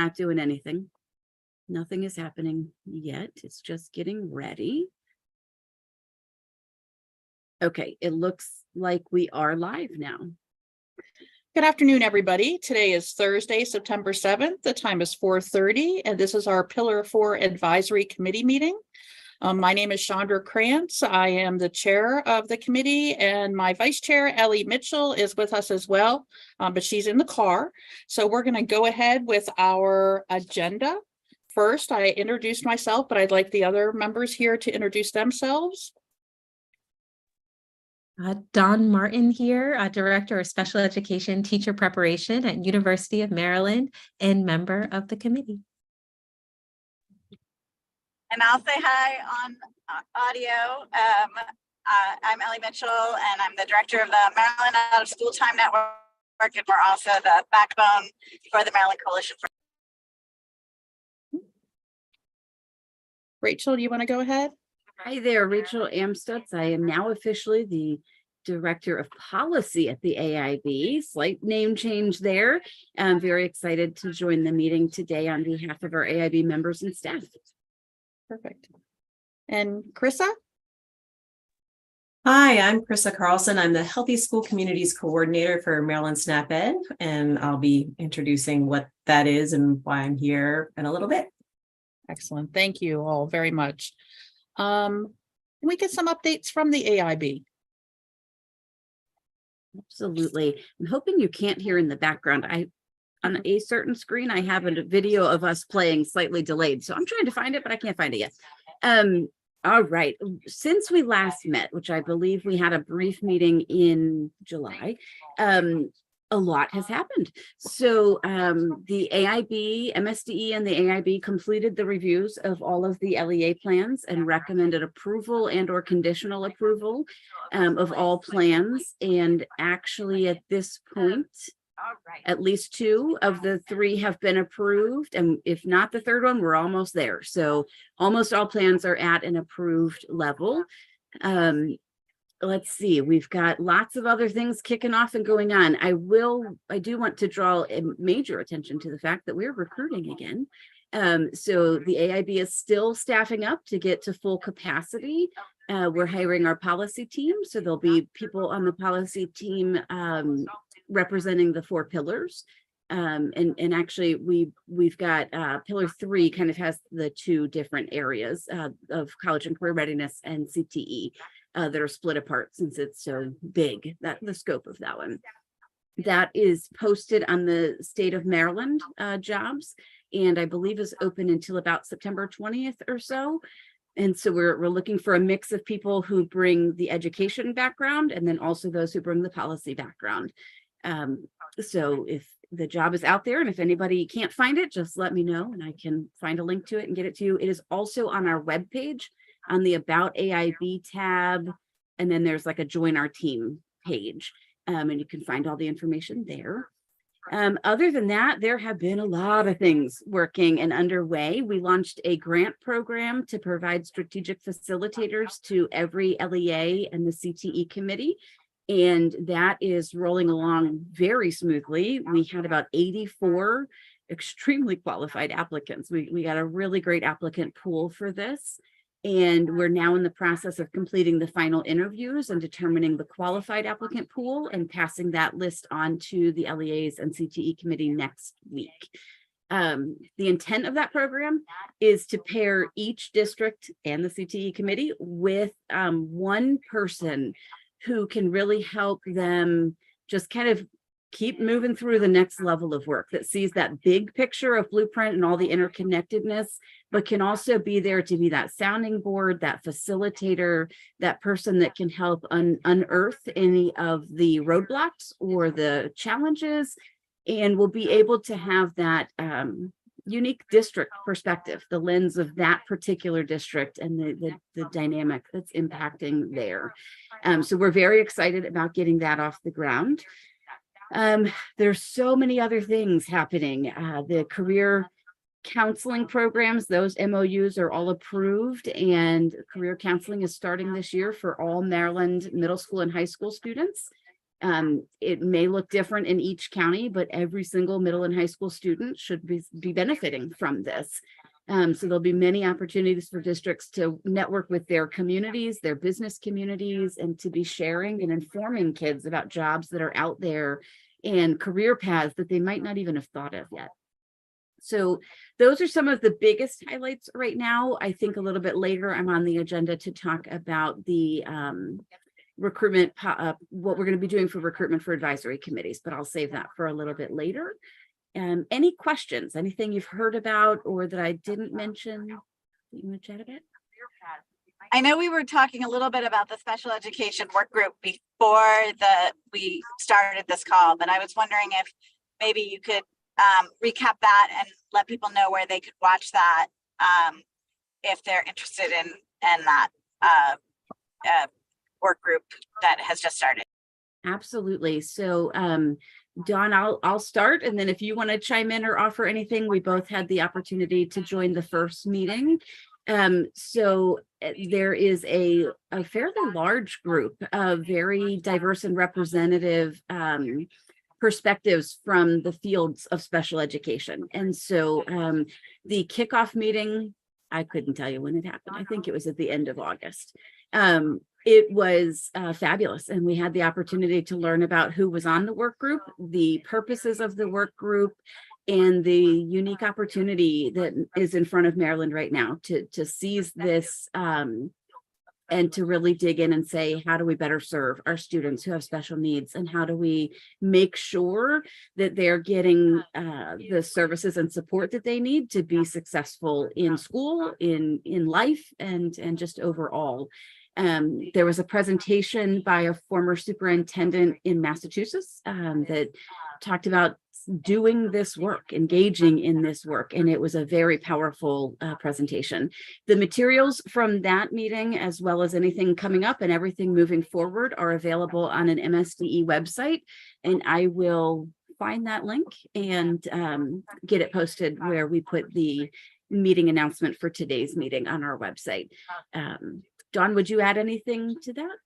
not doing anything. Nothing is happening yet. It's just getting ready. Okay, it looks like we are live now. Good afternoon, everybody. Today is Thursday, September 7th. The time is 4:30, and this is our Pillar 4 Advisory Committee meeting. My name is Chandra Krantz. I am the chair of the committee, and my vice chair, Ellie Mitchell, is with us as well, but she's in the car. So we're going to go ahead with our agenda. First, I introduced myself, but I'd like the other members here to introduce themselves. Dawn Martin here, Director of Special Education Teacher Preparation at University of Maryland and member of the committee. And I'll say hi on audio. I'm Ellie Mitchell, and I'm the director of the Maryland Out of School Time Network, and we're also the backbone for the Maryland Coalition for. Rachel, do you want to go ahead? Hi there, Rachel Amstutz. I am now officially the Director of Policy at the AIB. Slight name change there. I'm very excited to join the meeting today on behalf of our AIB members and staff. Perfect. And Krissa? Hi, I'm Krissa Carlson. I'm the Healthy School Communities Coordinator for Maryland SNAP-Ed, and I'll be introducing what that is and why I'm here in a little bit. Excellent. Thank you all very much. Can we get some updates from the AIB? Absolutely. I'm hoping you can't hear in the background. On a certain screen, I have a video of us playing slightly delayed. So I'm trying to find it, but I can't find it yet. All right. Since we last met, which I believe we had a brief meeting in July, a lot has happened. So the AIB, MSDE, and the AIB completed the reviews of all of the LEA plans and recommended approval and/or conditional approval of all plans. And actually, at this point, at least 2 of the 3 have been approved, and if not the third one, we're almost there. So almost all plans are at an approved level. Let's see, we've got lots of other things kicking off and going on. I do want to draw a major attention to the fact that we're recruiting again. So the AIB is still staffing up to get to full capacity. We're hiring our policy team, so there'll be people on the policy team representing the 4 pillars. And actually we've got pillar 3 kind of has the 2 different areas of college and career readiness and CTE that are split apart since it's so big, that the scope of that one. That is posted on the State of Maryland jobs, and I believe is open until about September 20th or so. And so we're looking for a mix of people who bring the education background and then also those who bring the policy background. So if the job is out there and if anybody can't find it, just let me know and I can find a link to it and get it to you. It is also on our webpage on the About AIB tab. And then there's like a Join Our Team page. And you can find all the information there. Other than that, there have been a lot of things working and underway. We launched a grant program to provide strategic facilitators to every LEA and the CTE committee. And that is rolling along very smoothly. We had about 84 extremely qualified applicants. We got a really great applicant pool for this. And we're now in the process of completing the final interviews and determining the qualified applicant pool and passing that list on to the LEAs and CTE committee next week. The intent of that program is to pair each district and the CTE committee with one person who can really help them just kind of keep moving through the next level of work, that sees that big picture of blueprint and all the interconnectedness, but can also be there to be that sounding board, that facilitator, that person that can help unearth any of the roadblocks or the challenges, and will be able to have that unique district perspective, the lens of that particular district and the dynamic that's impacting there. So we're very excited about getting that off the ground. There's so many other things happening. The career counseling programs, those MOUs are all approved, and career counseling is starting this year for all Maryland middle school and high school students. It may look different in each county, but every single middle and high school student should be benefiting from this. So there'll be many opportunities for districts to network with their communities, their business communities, and to be sharing and informing kids about jobs that are out there and career paths that they might not even have thought of yet. So those are some of the biggest highlights right now. I think a little bit later, I'm on the agenda to talk about the recruitment, what we're going to be doing for recruitment for advisory committees, but I'll save that for a little bit later. Any questions, anything you've heard about or that I didn't mention that you want to chat about? I know we were talking a little bit about the special education work group before we started this call, but I was wondering if maybe you could recap that and let people know where they could watch that if they're interested in that work group that has just started. Absolutely. So Dawn, I'll start, and then if you want to chime in or offer anything, we both had the opportunity to join the first meeting. So there is a fairly large group of very diverse and representative perspectives from the fields of special education. And so the kickoff meeting, I couldn't tell you when it happened. I think it was at the end of August. It was fabulous. And we had the opportunity to learn about who was on the work group, the purposes of the work group, and the unique opportunity that is in front of Maryland right now to seize this and to really dig in and say, how do we better serve our students who have special needs? And how do we make sure that they're getting the services and support that they need to be successful in school, in life, and just overall. There was a presentation by a former superintendent in Massachusetts that talked about doing this work, engaging in this work, and it was a very powerful presentation. The materials from that meeting, as well as anything coming up and everything moving forward, are available on an MSDE website, and I will find that link and get it posted where we put the meeting announcement for today's meeting on our website. Dawn, would you add anything to that?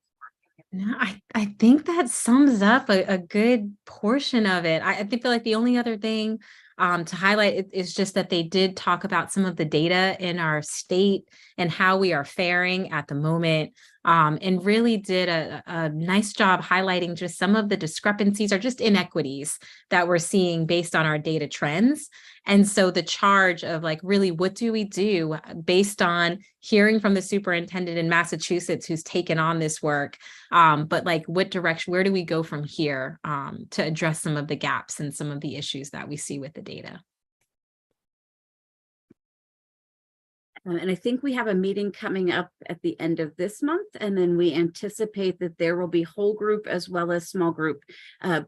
No, I think that sums up a good portion of it. I feel like the only other thing to highlight is just that they did talk about some of the data in our state and how we are faring at the moment, and really did a nice job highlighting just some of the discrepancies or just inequities that we're seeing based on our data trends. And so the charge of like, really, what do we do based on hearing from the superintendent in Massachusetts who's taken on this work, but like what direction, where do we go from here to address some of the gaps and some of the issues that we see with the data? And I think we have a meeting coming up at the end of this month, and then we anticipate that there will be whole group as well as small group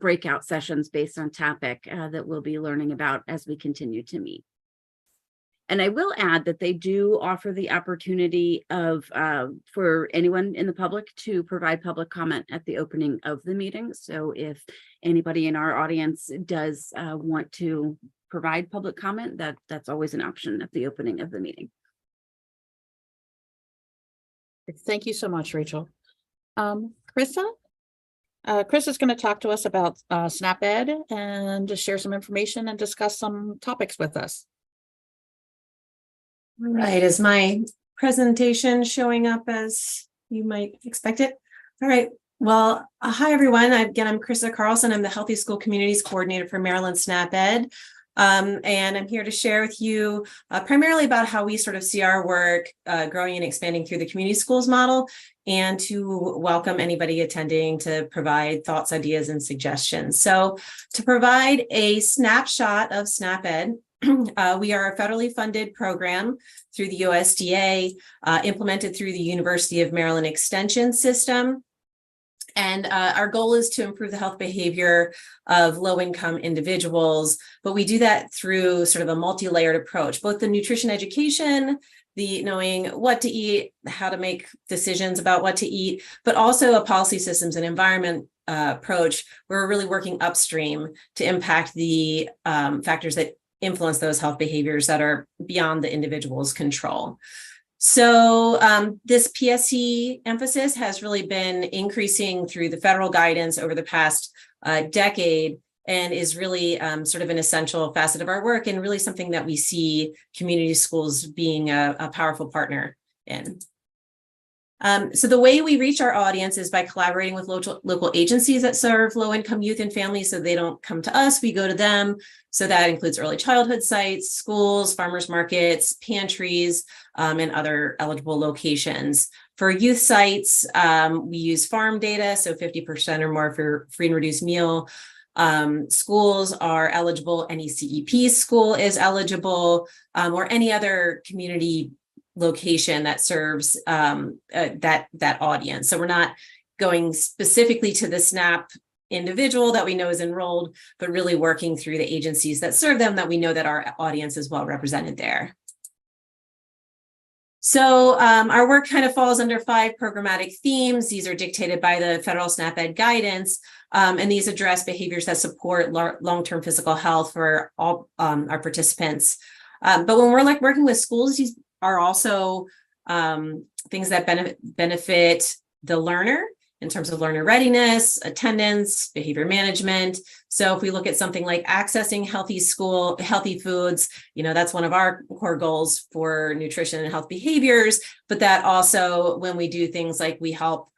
breakout sessions based on topic that we'll be learning about as we continue to meet. And I will add that they do offer the opportunity of for anyone in the public to provide public comment at the opening of the meeting. So if anybody in our audience does want to provide public comment, that's always an option at the opening of the meeting. Thank you so much, Rachel. Krista? Chris is going to talk to us about SNAP-Ed and just share some information and discuss some topics with us. Right, is my presentation showing up as you might expect it? All right, well, hi everyone. Again, I'm Krista Carlson. I'm the Healthy School Communities Coordinator for Maryland SNAP-Ed. And I'm here to share with you primarily about how we sort of see our work growing and expanding through the community schools model, and to welcome anybody attending to provide thoughts, ideas, and suggestions. So to provide a snapshot of SNAP-Ed, we are a federally funded program through the USDA, implemented through the University of Maryland Extension System. And our goal is to improve the health behavior of low-income individuals, but we do that through sort of a multi-layered approach, both the nutrition education, the knowing what to eat, how to make decisions about what to eat, but also a policy systems and environment approach. We're really working upstream to impact the factors that influence those health behaviors that are beyond the individual's control. So this PSC emphasis has really been increasing through the federal guidance over the past decade, and is really sort of an essential facet of our work, and really something that we see community schools being a powerful partner in. So the way we reach our audience is by collaborating with local agencies that serve low-income youth and families, so they don't come to us, we go to them. So that includes early childhood sites, schools, farmers markets, pantries, and other eligible locations. For youth sites, we use farm data, so 50% or more for free and reduced meal. Schools are eligible, any CEP school is eligible, or any other community location that serves that audience. So we're not going specifically to the SNAP individual that we know is enrolled, but really working through the agencies that serve them, that we know that our audience is well represented there. So our work kind of falls under 5 programmatic themes. These are dictated by the federal SNAP Ed guidance, and these address behaviors that support long-term physical health for all our participants. But when we're working with schools, these are also things that benefit the learner in terms of learner readiness, attendance, behavior management. So if we look at something like accessing healthy foods, that's one of our core goals for nutrition and health behaviors. But that also, when we do things like we help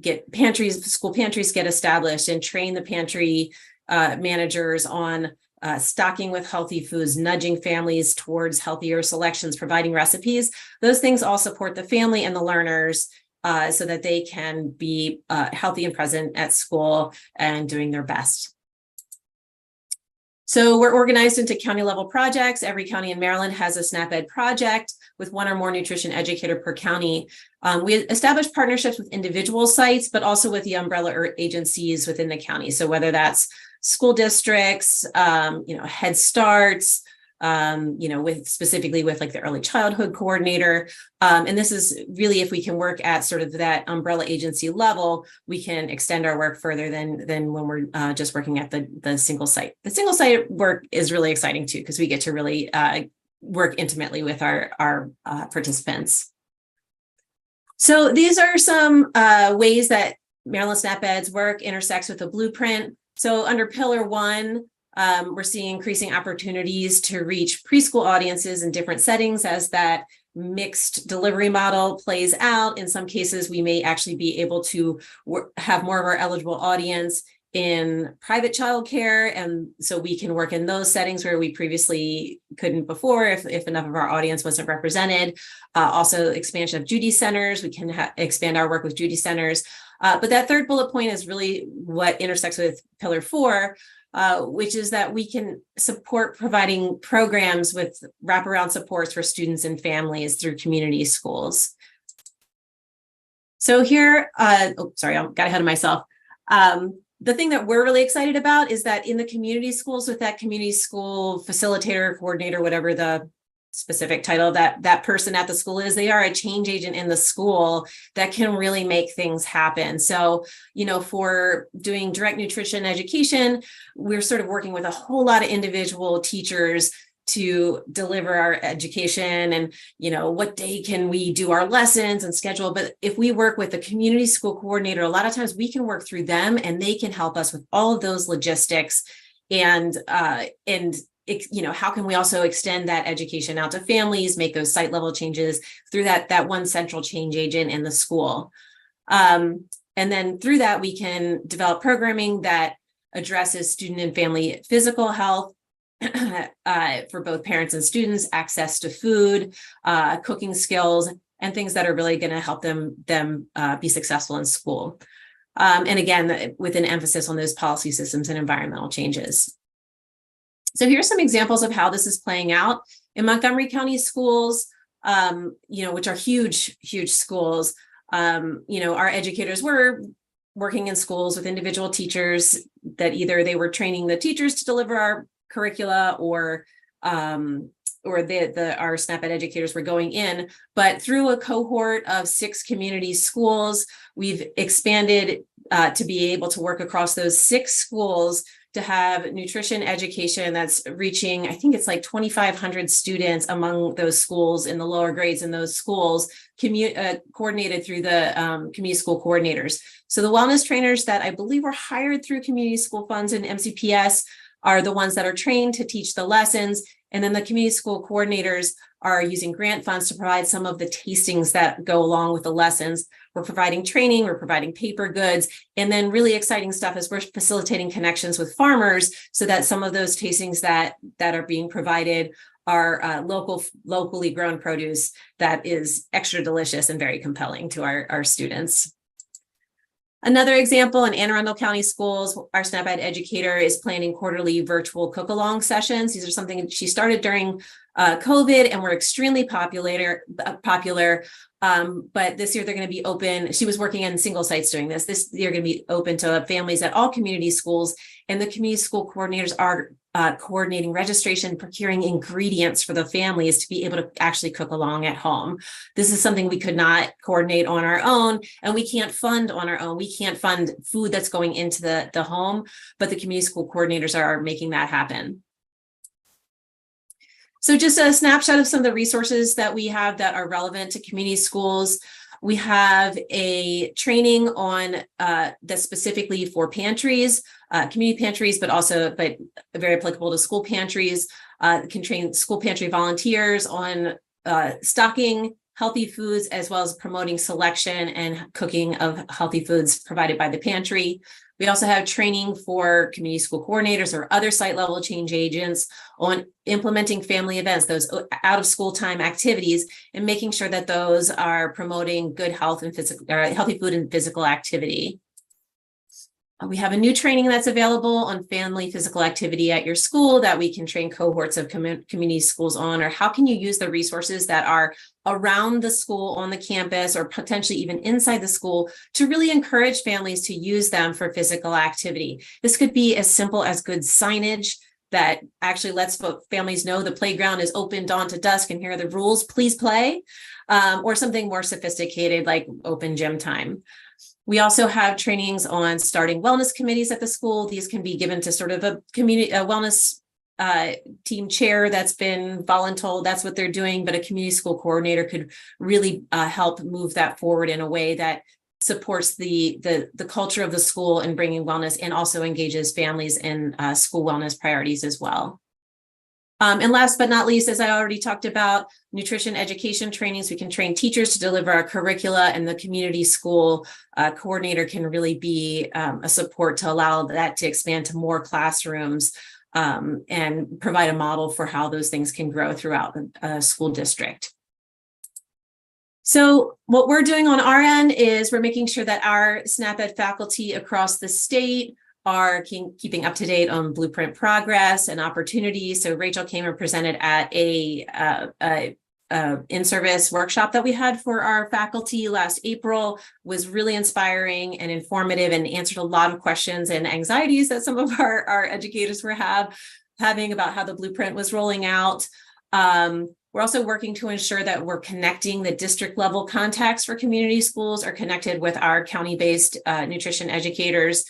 get school pantries get established, and train the pantry managers on stocking with healthy foods, nudging families towards healthier selections, providing recipes. Those things all support the family and the learners so that they can be healthy and present at school and doing their best. So we're organized into county level projects. Every county in Maryland has a SNAP Ed project with 1 or more nutrition educator per county. We establish partnerships with individual sites, but also with the umbrella agencies within the county. So whether that's school districts, Head Starts, specifically with like the early childhood coordinator. And this is really, if we can work at sort of that umbrella agency level, we can extend our work further than when we're just working at the single site. The single site work is really exciting too, because we get to really work intimately with our participants. So these are some ways that Maryland SNAP Ed's work intersects with the blueprint. So under Pillar 1, we're seeing increasing opportunities to reach preschool audiences in different settings as that mixed delivery model plays out. In some cases, we may actually be able to have more of our eligible audience in private childcare, and so we can work in those settings where we previously couldn't before if enough of our audience wasn't represented. Also, expansion of Judy centers, we can expand our work with Judy centers. But that third bullet point is really what intersects with Pillar 4, which is that we can support providing programs with wraparound supports for students and families through community schools. So here, sorry, I got ahead of myself. The thing that we're really excited about is that in the community schools, with that community school facilitator, coordinator, whatever the specific title that person at the school is, they are a change agent in the school that can really make things happen. So, for doing direct nutrition education, we're sort of working with a whole lot of individual teachers to deliver our education and, what day can we do our lessons and schedule. But if we work with the community school coordinator, a lot of times we can work through them and they can help us with all of those logistics and how can we also extend that education out to families, make those site level changes through that one central change agent in the school. And then through that, we can develop programming that addresses student and family physical health for both parents and students, access to food, cooking skills, and things that are really going to help them be successful in school. And again, with an emphasis on those policy systems and environmental changes. So here's some examples of how this is playing out in Montgomery County schools, which are huge, huge schools. Our educators were working in schools with individual teachers that either they were training the teachers to deliver our curricula or our SNAP Ed educators were going in, but through a cohort of 6 community schools, we've expanded to be able to work across those 6 schools to have nutrition education that's reaching, I think it's like 2,500 students among those schools in the lower grades in those schools, coordinated through the community school coordinators. So the wellness trainers that I believe were hired through community school funds and MCPS are the ones that are trained to teach the lessons. And then the community school coordinators are using grant funds to provide some of the tastings that go along with the lessons. We're providing training, we're providing paper goods, and then really exciting stuff is we're facilitating connections with farmers so that some of those tastings that are being provided are locally grown produce that is extra delicious and very compelling to our students. Another example, in Anne Arundel County Schools, our SNAP-Ed educator is planning quarterly virtual cook-along sessions. These are something she started during COVID and were extremely popular. But this year they're going to be open. She was working in single sites doing this. This year going to be open to families at all community schools, and the community school coordinators are coordinating registration, procuring ingredients for the families to be able to actually cook along at home. This is something we could not coordinate on our own, and we can't fund on our own. We can't fund food that's going into the home, but the community school coordinators are making that happen. So just a snapshot of some of the resources that we have that are relevant to community schools. We have a training on that's specifically for pantries, community pantries, but very applicable to school pantries. Can train school pantry volunteers on stocking healthy foods, as well as promoting selection and cooking of healthy foods provided by the pantry. We also have training for community school coordinators or other site level change agents on implementing family events, those out of school time activities, and making sure that those are promoting good health and healthy food and physical activity. We have a new training that's available on family physical activity at your school that we can train cohorts of community schools on, or how can you use the resources that are around the school, on the campus, or potentially even inside the school to really encourage families to use them for physical activity. This could be as simple as good signage that actually lets families know the playground is open dawn to dusk and here are the rules, please play, or something more sophisticated like open gym time. We also have trainings on starting wellness committees at the school. These can be given to sort of a wellness team chair that's been voluntold. That's what they're doing, but a community school coordinator could really help move that forward in a way that supports the culture of the school and bringing wellness, and also engages families in school wellness priorities as well. And last but not least, as I already talked about, nutrition education trainings. We can train teachers to deliver our curricula, and the community school coordinator can really be a support to allow that to expand to more classrooms and provide a model for how those things can grow throughout the school district. So what we're doing on our end is we're making sure that our SNAP-Ed faculty across the state are keeping up to date on blueprint progress and opportunities. So Rachel came and presented at a in-service workshop that we had for our faculty last April. Was really inspiring and informative, and answered a lot of questions and anxieties that some of our educators were having about how the blueprint was rolling out. We're also working to ensure that we're connecting the district level contacts for community schools are connected with our county-based nutrition educators.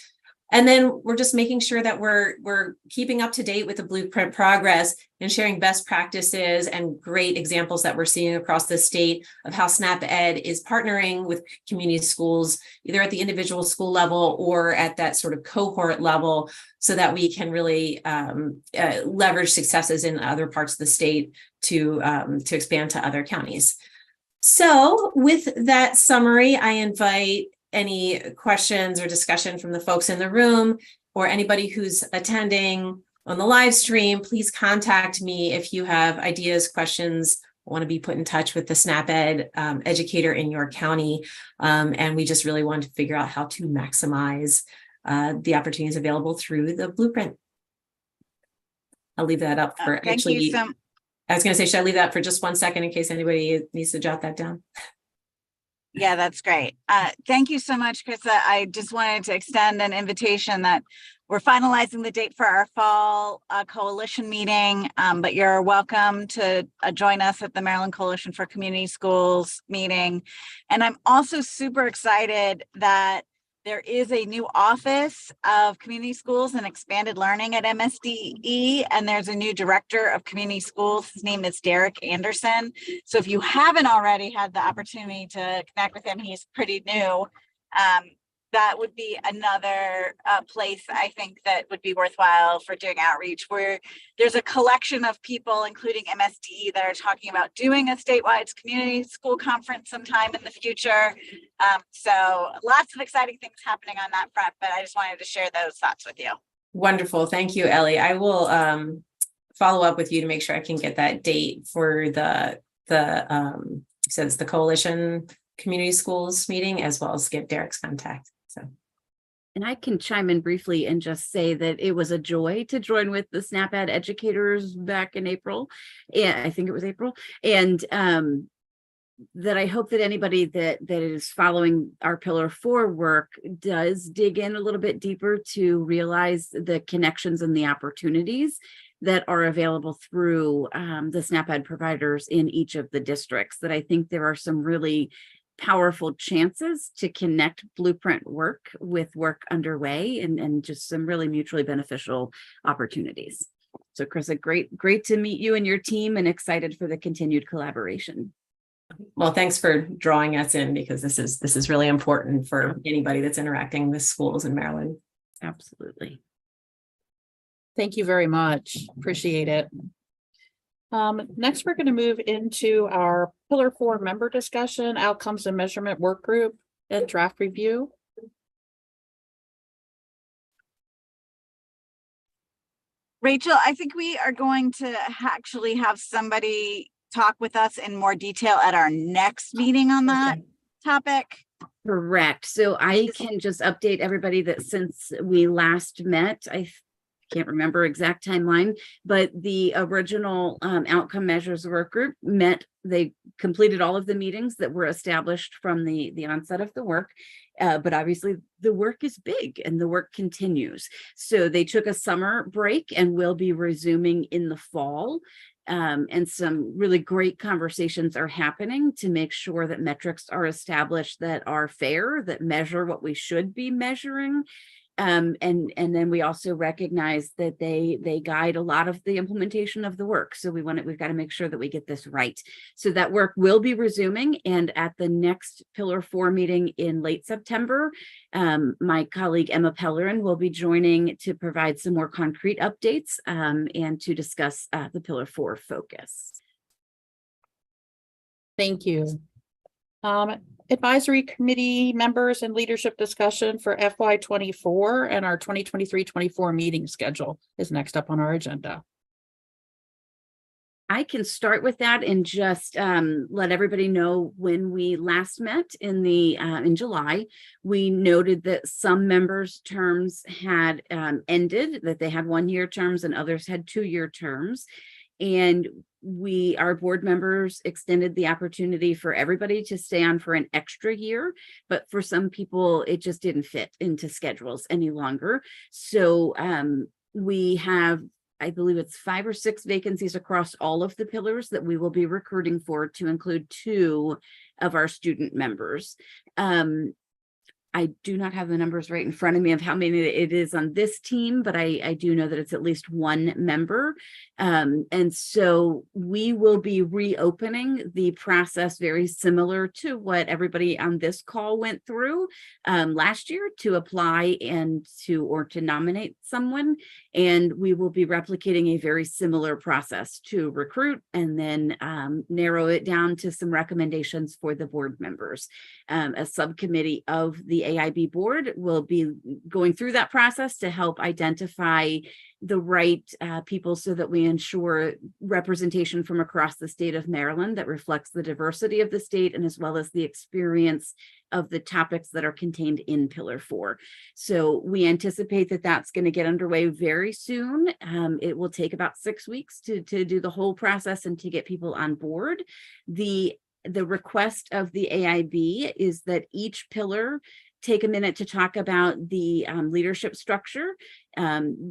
And then we're just making sure that we're keeping up to date with the blueprint progress and sharing best practices and great examples that we're seeing across the state of how SNAP-Ed is partnering with community schools, either at the individual school level or at that sort of cohort level, so that we can really leverage successes in other parts of the state to expand to other counties. So with that summary, I invite any questions or discussion from the folks in the room, or anybody who's attending on the live stream. Please contact me if you have ideas, questions, want to be put in touch with the SNAP-Ed educator in your county. And we just really want to figure out how to maximize the opportunities available through the blueprint. I'll leave that up for Thank you so much. I was going to say, should I leave that for just 1 second in case anybody needs to jot that down? Yeah, that's great. Thank you so much, Krista. I just wanted to extend an invitation that we're finalizing the date for our fall coalition meeting, but you're welcome to join us at the Maryland Coalition for Community Schools meeting. And I'm also super excited that There is a new office of community schools and expanded learning at MSDE, and there's a new director of community schools. His name is Derek Anderson. So if you haven't already had the opportunity to connect with him, he's pretty new. That would be another place I think that would be worthwhile for doing outreach, where there's a collection of people, including MSDE, that are talking about doing a statewide community school conference sometime in the future. So lots of exciting things happening on that front, but I just wanted to share those thoughts with you. Wonderful. Thank you, Ellie. I will follow up with you to make sure I can get that date for the says the Coalition Community Schools meeting, as well as get Derek's contact. So. And I can chime in briefly and just say that it was a joy to join with the SNAP-Ed educators back in April. And I think it was April. And that I hope that anybody that is following our Pillar 4 work does dig in a little bit deeper to realize the connections and the opportunities that are available through the SNAP-Ed providers in each of the districts. That I think there are some really powerful chances to connect blueprint work with work underway and just some really mutually beneficial opportunities. So Krista, great to meet you and your team, and excited for the continued collaboration. Well, thanks for drawing us in, because this is really important for anybody that's interacting with schools in Maryland. Absolutely. Thank you very much. Appreciate it. Next, we're going to move into our Pillar 4 member discussion, outcomes and measurement work group, and draft review. Rachel, I think we are going to actually have somebody talk with us in more detail at our next meeting on that topic. Correct. So I can just update everybody that since we last met, I can't remember exact timeline, but the original outcome measures work group met. They completed all of the meetings that were established from the onset of the work. But obviously the work is big and the work continues. So they took a summer break and will be resuming in the fall. And some really great conversations are happening to make sure that metrics are established that are fair, that measure what we should be measuring. And then we also recognize that they guide a lot of the implementation of the work. So we've got to make sure that we get this right. So that work will be resuming, and at the next Pillar 4 meeting in late September, my colleague Emma Pellerin will be joining to provide some more concrete updates and to discuss the Pillar 4 focus. Thank you. Advisory committee members and leadership discussion for FY24 and our 2023-24 meeting schedule is next up on our agenda. I can start with that and just let everybody know when we last met in July, we noted that some members' terms had ended, that they had 1-year terms and others had 2-year terms. And our board members extended the opportunity for everybody to stay on for an extra year, but for some people, it just didn't fit into schedules any longer. So we have, I believe it's 5 or 6 vacancies across all of the pillars that we will be recruiting for, to include 2 of our student members. I do not have the numbers right in front of me of how many it is on this team, but I do know that it's at least 1 member. And so we will be reopening the process very similar to what everybody on this call went through last year to apply or to nominate someone. And we will be replicating a very similar process to recruit and then narrow it down to some recommendations for the board members. A subcommittee of the AIB board will be going through that process to help identify the right people so that we ensure representation from across the state of Maryland that reflects the diversity of the state and as well as the experience of the topics that are contained in Pillar 4. So we anticipate that that's going to get underway very soon. It will take about 6 weeks to do the whole process and to get people on board. The request of the AIB is that each pillar take a minute to talk about the leadership structure.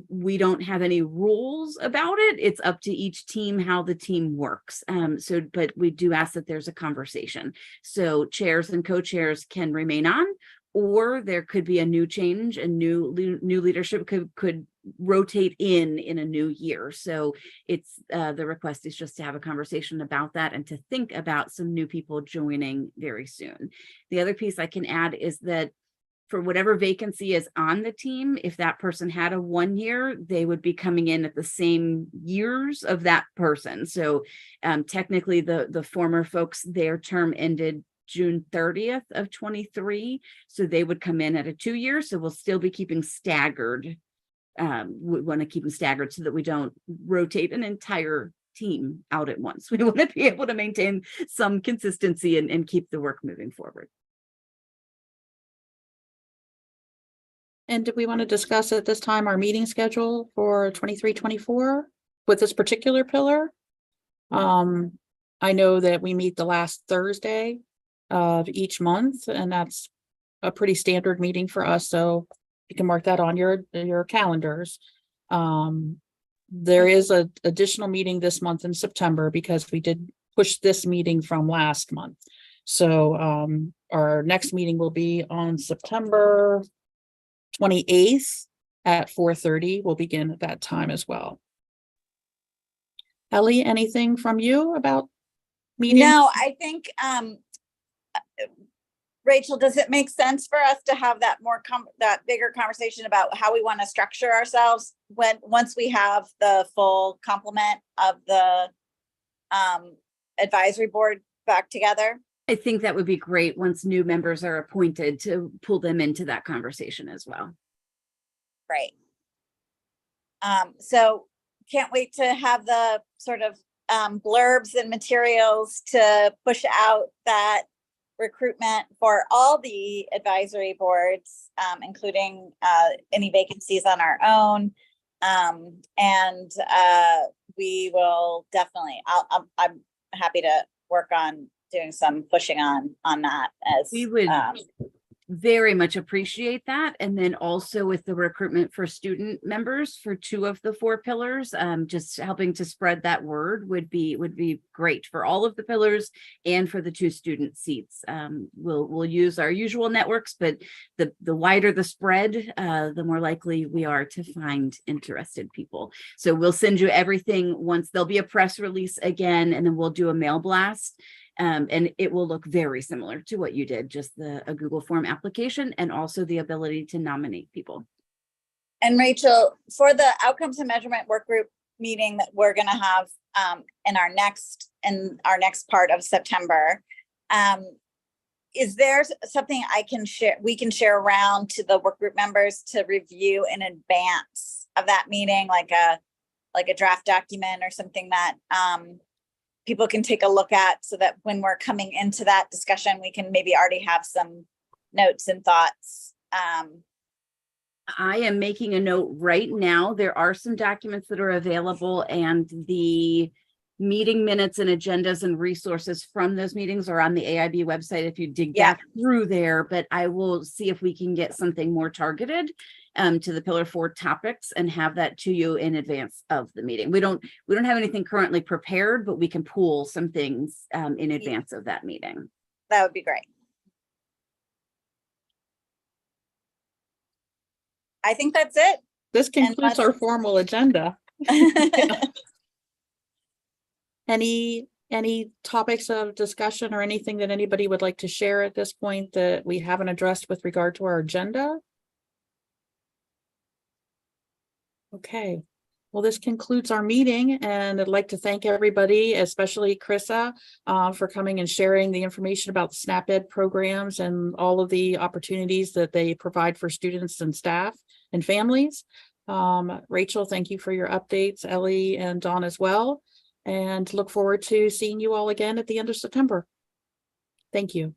We don't have any rules about it. It's up to each team how the team works. But we do ask that there's a conversation. So chairs and co-chairs can remain on, or there could be a new change and new leadership could rotate in a new year. So it's the request is just to have a conversation about that and to think about some new people joining very soon. The other piece I can add is that for whatever vacancy is on the team, if that person had a 1 year, they would be coming in at the same years of that person. So technically the former folks, their term ended June 30th of 23. So they would come in at a 2 year. So we'll still be keeping staggered. We want to keep them staggered so that we don't rotate an entire team out at once. We want to be able to maintain some consistency and keep the work moving forward. And do we want to discuss at this time our meeting schedule for 23-24 with this particular pillar? I know that we meet the last Thursday of each month, and that's a pretty standard meeting for us. So you can mark that on your calendars. There is an additional meeting this month in September because we did push this meeting from last month. So our next meeting will be on September 28th at 4:30. We'll begin at that time as well. Ellie, anything from you about meetings? No, I think, Rachel, does it make sense for us to have that that bigger conversation about how we want to structure ourselves once we have the full complement of the advisory board back together? I think that would be great once new members are appointed to pull them into that conversation as well. Right. So can't wait to have the sort of blurbs and materials to push out that recruitment for all the advisory boards, including any vacancies on our own. And we will definitely, I'm happy to work on doing some pushing on that as We would very much appreciate that. And then also with the recruitment for student members for 2 of the 4 pillars, just helping to spread that word would be great for all of the pillars and for the 2 student seats. We'll use our usual networks, but the wider the spread, the more likely we are to find interested people. So we'll send you everything once. There'll be a press release again, and then we'll do a mail blast. And it will look very similar to what you did, just a Google form application and also the ability to nominate people. And Rachel, for the outcomes and measurement work group meeting that we're going to have in our next part of September, is there something we can share around to the work group members to review in advance of that meeting, like a draft document or something that people can take a look at, so that when we're coming into that discussion, we can maybe already have some notes and thoughts. I am making a note right now. There are some documents that are available, and the meeting minutes and agendas and resources from those meetings are on the AIB website if you dig back through there. But I will see if we can get something more targeted to the Pillar 4 topics and have that to you in advance of the meeting. We don't have anything currently prepared, but we can pool some things in advance of that meeting. That would be great. I think that's it. This concludes our formal agenda. Any topics of discussion or anything that anybody would like to share at this point that we haven't addressed with regard to our agenda? Okay, well, this concludes our meeting, and I'd like to thank everybody, especially Krissa, for coming and sharing the information about the SNAP-Ed programs and all of the opportunities that they provide for students and staff and families. Rachel, thank you for your updates, Ellie and Dawn as well, and look forward to seeing you all again at the end of September. Thank you.